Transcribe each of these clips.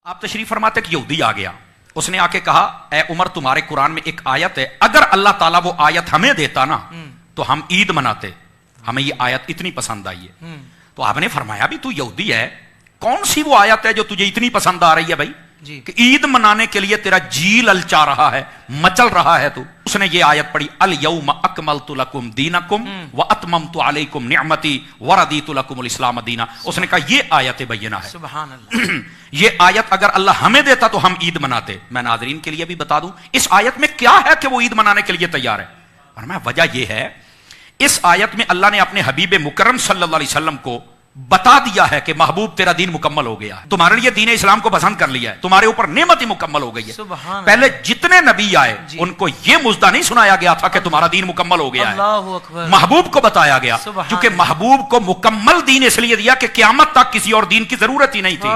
آپ تشریف فرماتے کہ یہودی آ گیا, اس نے آ کے کہا اے عمر تمہارے قرآن میں ایک آیت ہے, اگر اللہ تعالیٰ وہ آیت ہمیں دیتا نا تو ہم عید مناتے, ہمیں یہ آیت اتنی پسند آئی ہے. تو آپ نے فرمایا بھی تو یہودی ہے, کون سی وہ آیت ہے جو تجھے اتنی پسند آ رہی ہے بھائی جی. کہ عید منانے کے لیے تیرا جی للچا رہا ہے, مچل رہا ہے تو. اس نے یہ آیت پڑھی الیوم اکملت لکم دینکم واتممت علیکم نعمتی ورضیت لکم الاسلام دینا. اس نے کہا یہ آیت بینہ ہے, سبحان اللہ. یہ آیت اگر اللہ ہمیں دیتا تو ہم عید مناتے. میں ناظرین کے لیے بھی بتا دوں اس آیت میں کیا ہے کہ وہ عید منانے کے لیے تیار ہے. اور میں وجہ یہ ہے, اس آیت میں اللہ نے اپنے حبیب مکرم صلی اللہ علیہ وسلم کو بتا دیا ہے کہ محبوب تیرا دین مکمل ہو گیا ہے, تمہارے لیے دین اسلام کو پسند کر لیا ہے, تمہارے اوپر نعمت ہی مکمل ہو گئی ہے. پہلے جتنے نبی آئے ان کو یہ مژدہ نہیں سنایا گیا تھا کہ تمہارا دین مکمل ہو گیا ہے, اللہ اکبر. محبوب کو بتایا گیا, کیونکہ محبوب کو مکمل دین اس لیے دیا کہ قیامت تک کسی اور دین کی ضرورت ہی نہیں تھی.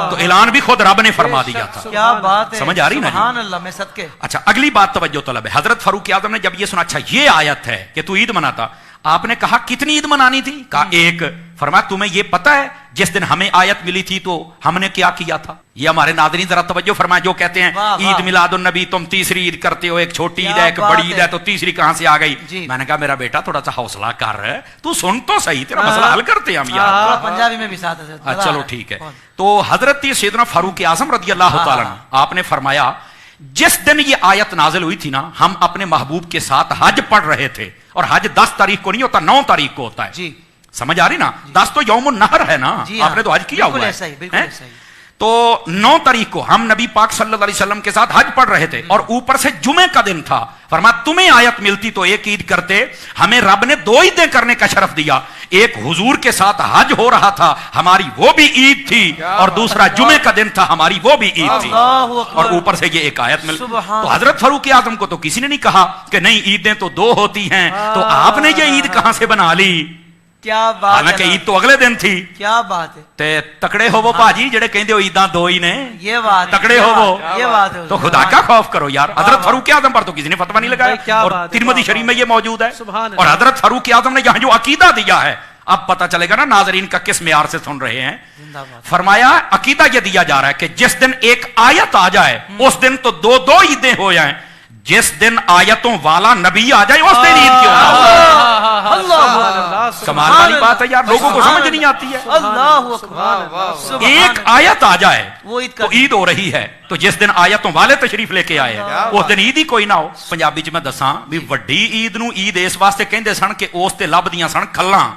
تو اعلان بھی خود رب نے فرما دیا تھا. کیا بات ہے, سمجھ آ رہی نا؟ سبحان اللہ. میں صدقے. اچھا اگلی بات توجہ طلب ہے. حضرت فاروق اعظم نے جب یہ سنا اچھا یہ آیت ہے کہ تو عید مناتا, آپ نے کہا کتنی عید منانی تھی؟ کہا ایک. فرمایا تمہیں یہ پتا ہے جس دن ہمیں آیت ملی تھی تو ہم نے کیا کیا تھا؟ یہ ہمارے ناظرین ذرا توجہ فرمائیں جو کہتے ہیں عید میلاد النبی تم تیسری عید کرتے ہو, ایک چھوٹی عید ہے ایک بڑی عید ہے, تو تیسری کہاں سے آ گئی؟ میں نے کہا میرا بیٹا تھوڑا سا حوصلہ کر رہا ہے, تو سن تو صحیح, تیرا مسئلہ حل کرتے ہیں ہم یار. پنجابی میں بھی ساتھ ہے. چلو ٹھیک ہے. تو حضرت سیدنا فاروق اعظم رضی اللہ تعالیٰ عنہ آپ نے فرمایا جس دن یہ آیت نازل ہوئی تھی نا, ہم اپنے محبوب کے ساتھ حج پڑھ رہے تھے, اور حج 10 تاریخ کو نہیں ہوتا, 9 تاریخ کو ہوتا ہے. جی سمجھ آ رہی نا؟ 10 تو یوم النحر ہے نا, آپ نے تو حج کیا ہوا ہے. تو 9 تاریخ کو ہم نبی پاک صلی اللہ علیہ وسلم کے ساتھ حج پڑھ رہے تھے, اور اوپر سے جمعے کا دن تھا. فرمایا تمہیں آیت ملتی تو ایک عید کرتے, ہمیں رب نے 2 عیدیں کرنے کا شرف دیا. ایک حضور کے ساتھ حج ہو رہا تھا, ہماری وہ بھی عید تھی, اور دوسرا جمعے کا دن تھا, ہماری وہ بھی عید تھی, اور اوپر سے یہ ایک آیت مل. تو حضرت فاروق اعظم کو تو کسی نے نہیں کہا کہ نہیں عیدیں تو 2 ہوتی ہیں, تو آپ نے یہ عید کہاں سے بنا لی؟ کیا بات ہے, حالانکہ عید تو اگلے دن تھی. کیا بات ہے. تے تکڑے ہو وہ باجی جڑے کہندے ہو عیداں 2 ہی نے, یہ بات تکڑے ہو وہ, یہ بات ہے. تو خدا کا خوف کرو یار. حضرت فاروق اعظم پر تو کسی نے فتویٰ نہیں لگایا, اور ترمذی شریف میں یہ موجود ہے. اور حضرت فاروق اعظم نے یہاں جو عقیدہ دیا ہے, اب پتہ چلے گا نا ناظرین کا کس معیار سے سن رہے ہیں. فرمایا عقیدہ یہ دیا جا رہا ہے کہ جس دن ایک آیت آ جائے اس دن تو 2 عیدیں ہو جائیں, جس دن آیتوں والا نبی آ جائے اس دن عید کیوں نہ ہو. کمال والی بات ہے یار, لوگوں کو سمجھ نہیں آتی ہے. اللہ اکبر. ایک آیت آ جائے وہ عید تو عید ہو رہی ہے, تو جس دن آیتوں والے تشریف لے کے آئے ہیں اس دن عید ہی کوئی نہ ہو. پنجابی چ میں دساں بھی وڈی عید نو عید اس واسطے کہندے سن کہ اس تے لبدیاں سن کھلاں.